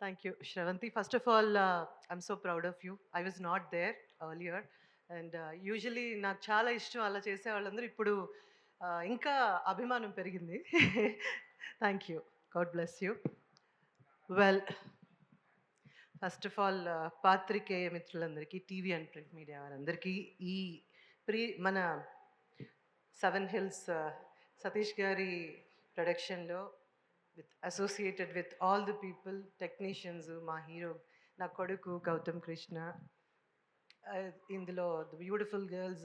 Thank you, Shravanti. First of all, I'm so proud of you. I was not there earlier. And usually నాకు చాలా ఇష్టం అలా చేసే వాళ్ళందరూ ఇప్పుడు ఇంకా అభిమానం పెరిగింది. Thank you. God bless you. Well, first of all పాత్రికేయ మిత్రులందరికీ, టీవీ అండ్ ప్రింట్ మీడియా వారందరికీ ఈ మన సెవెన్ హిల్స్ సతీష్ గారి ప్రొడక్షన్లో associated with all the people, technicians, మా హీరో నా కొడుకు గౌతమ్ కృష్ణ, ఇందులో the beautiful girls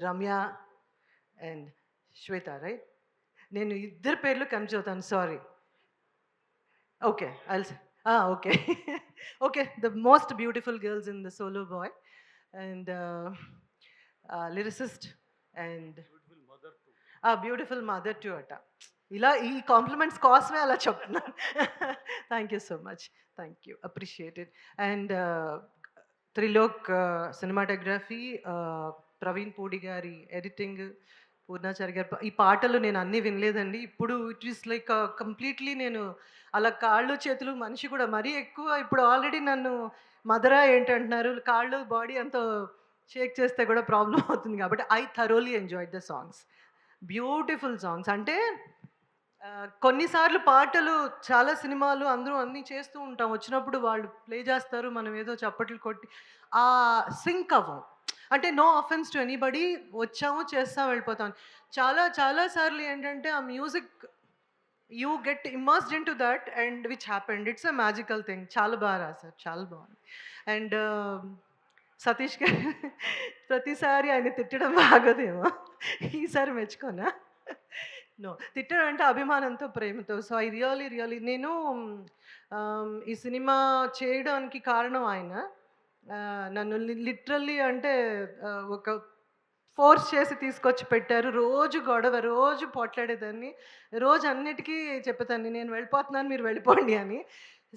Ramya and Shweta, right? నేను ఇద్దరు పేర్లు కన్ఫ్యూజ్ అవుతాను, sorry. Okay, okay. Okay, the most beautiful girls in the solo boy and lyricist and beautiful mother too అట. ఇలా ఈ కాంప్లిమెంట్స్ కోసమే అలా చెప్తున్నాను. Thank you so much, thank you, appreciated. And Trilok cinematography, Praveen Pudi గారి ఎడిటింగ్, పూర్ణాచారి గారు. ఈ పాటలు నేను అన్నీ వినలేదండి. ఇప్పుడు ఇట్ ఈస్ లైక్ కంప్లీట్లీ నేను అలా కాళ్ళు చేతులు మనిషి కూడా మరీ ఎక్కువ. ఇప్పుడు ఆల్రెడీ నన్ను మదరా ఏంటంటున్నారు, కాళ్ళు బాడీ అంతా షేక్ చేస్తే కూడా ప్రాబ్లం అవుతుంది. కాబట్టి I thoroughly enjoyed the songs, beautiful songs. అంటే కొన్నిసార్లు పాటలు చాలా సినిమాలు అందరూ అన్నీ చేస్తూ ఉంటాం, వచ్చినప్పుడు వాళ్ళు ప్లే చేస్తారు, మనం ఏదో చప్పట్లు కొట్టి ఆ సింక్ అవ్వం. అంటే నో అఫెన్స్ టు ఎనీబడి, వచ్చాము చేస్తాం వెళ్ళిపోతాం. చాలా చాలా సార్లు ఏంటంటే ఆ music you get immersed in to that and which happened. It's a magical thing. చాలా బాగా రాశారు, చాలా బాగుంది. అండ్ సతీష్ గారు ప్రతిసారి ఆయన తిట్టడం బాగోదేమో, ఈసారి మెచ్చుకోనా? నో, తిట్టడం అంటే అభిమానంతో, ప్రేమతో. సో ఐ రియలీ నేను ఈ సినిమా చేయడానికి కారణం ఆయన. నన్ను లిటరల్లీ అంటే ఒక ఫోర్స్ చేసి తీసుకొచ్చి పెట్టారు. రోజు గొడవ, రోజు పోట్లాడేదాన్ని, రోజు అన్నిటికీ చెప్పేదాన్ని నేను వెళ్ళిపోతున్నాను, మీరు వెళ్ళిపోండి అని.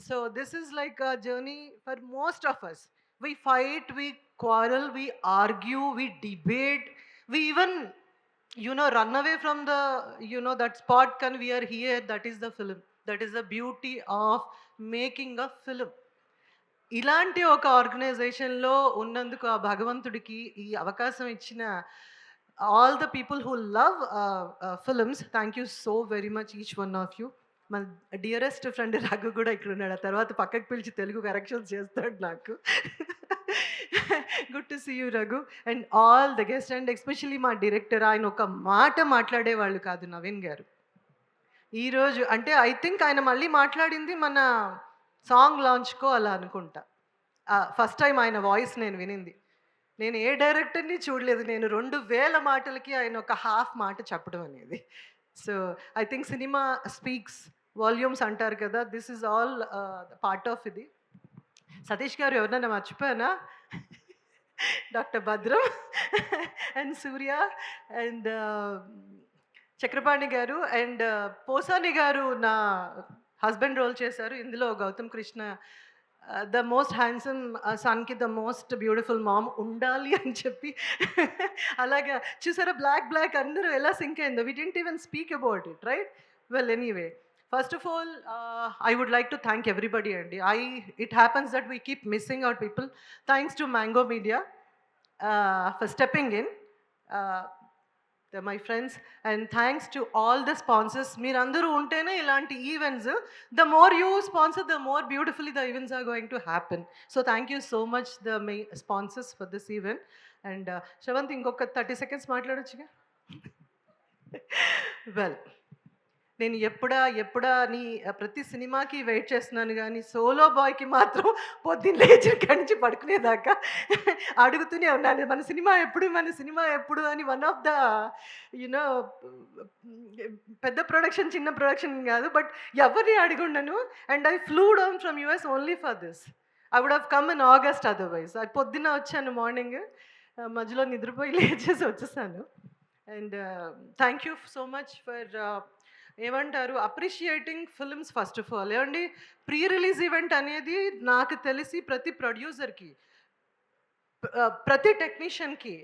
So this is like a journey for most of us. We fight, we quarrel, we argue, we debate, we even run away from the that spot. Can we are here, that is the film, that is the beauty of making a film. ఇలాంటి ఒక ఆర్గనైజేషన్లో ఉన్నందుకు ఆ భగవంతుడికి ఈ అవకాశం ఇచ్చిన all the people who love films, thank you so very much each one of you. మన డియరెస్ట్ ఫ్రెండ్ రఘు కూడా ఇక్కడ ఉన్నాడు, ఆ తర్వాత పక్కకు పిలిచి తెలుగు కరెక్షన్స్ చేస్తాడు నాకు. Good to see you Raghu and all the guest. And especially మా డైరెక్టర్, ఆయన ఒక మాట మాట్లాడేవాళ్ళు కాదు, నవీన్ గారు. ఈరోజు అంటే ఐ థింక్ ఆయన మళ్ళీ మాట్లాడింది మన సాంగ్ లాంచ్కో అలా అనుకుంటా. ఫస్ట్ టైం ఆయన వాయిస్ నేను వినింది. నేను ఏ డైరెక్టర్ని చూడలేదు. నేను 2000 మాటలకి ఆయన ఒక హాఫ్ మాట చెప్పడం అనేది. So I think cinema speaks volumes అంటారు కదా, this is all part of ఇది. సతీష్ గారు ఎవరినైనా మర్చిపోయానా? Doctor Bhadram and Surya and Chakrapani గారు అండ్ పోసాని గారు నా హస్బెండ్ రోల్ చేశారు. ఇందులో Gautam Krishna the most handsome సన్కి ద మోస్ట్ బ్యూటిఫుల్ మామ్ ఉండాలి అని చెప్పి అలాగా చూసారా, బ్లాక్ అందరూ ఎలా సింక్ అయిందో. We didn't even speak about it, right? Well, anyway, first of all I would like to thank everybody అండి. It happens that we keep missing out people. Thanks to Mango Media for stepping in. My friends, and thanks to all the sponsors. మీరందరూ ఉంటేనే ఇలాంటి events, the more you sponsor, the more beautifully the events are going to happen. So thank you so much the sponsors for this event. And Shravanti, ఇంకొక 30 seconds మాట్లాడొచ్చుగా? Well, నేను ఎప్పుడా నీ ప్రతి సినిమాకి wait చేస్తున్నాను, కానీ సోలో బాయ్కి మాత్రం పొద్దున్న లేచి నుంచి పడుకునేదాకా అడుగుతూనే ఉన్నాను, మన సినిమా ఎప్పుడు అని. వన్ ఆఫ్ ద యునో పెద్ద ప్రొడక్షన్, చిన్న ప్రొడక్షన్ కాదు, బట్ ఎవరిని అడిగుండను. And I flew down from US only for this. I would have come in August otherwise. అది పొద్దున్న వచ్చాను, మార్నింగ్ మధ్యలో నిద్రపోయి లేచేసి వచ్చేసాను. And thank you so much for ఏమంటారు, appreciating films. First of all ఏమండి, ప్రీ రిలీజ్ ఈవెంట్ అనేది నాకు తెలిసి ప్రతి ప్రొడ్యూసర్కి, ప్రతి టెక్నీషియన్కి,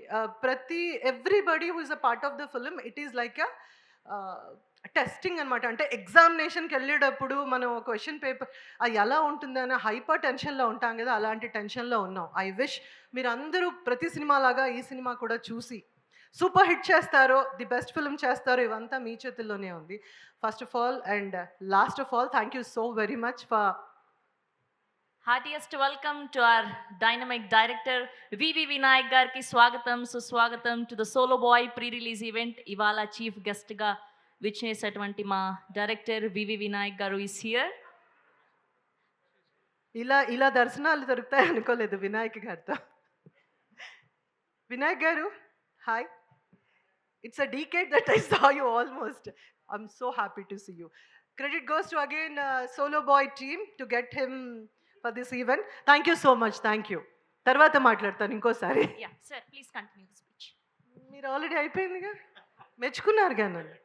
everybody who is a part of the film, it is like a testing అనమాట. అంటే ఎగ్జామినేషన్‌కెళ్ళేటప్పుడు మనం క్వెషన్ పేపర్ అది ఎలా ఉంటుందని హైపర్ టెన్షన్‌లో ఉంటాం గదా! అలాంటి టెన్షన్‌లో ఉన్నాం. ఐ విష్ మీరందరూ ప్రతి సినిమాలాగా ఈ సినిమా కూడా చూసి సూపర్ హిట్ చేస్తారో, ది బెస్ట్ ఫిల్మ్ చేస్తారో ఇవంతా మీ చేతుల్లోనే ఉంది. First of all and last of all thank you so very much for heartiest welcome to our dynamic director VV Vinayak గారికి స్వాగతం సుస్వాగతం to the solo boy pre release event. ఇవాళ చీఫ్ గెస్ట్గా విచ్చేసేటువంటి మా డైరెక్టర్ వివి వినాయక్ గారు ఈస్ హియర్. ఇలా దర్శనాలు దొరుకుతాయి అనుకోలేదు వినాయక్ గారితో. వినాయక్ గారు, hi. It's a decade that I saw you almost. I'm so happy to see you. Credit goes to again Solo Boy team to get him for this event. Thank you so much. Thank you. తర్వాత మాట్లాడతాను ఇంకోసారి. Yeah sir please continue the speech. మీరు already అయిపోయిందిగా మెచ్చుకున్నారుగా నన్ను.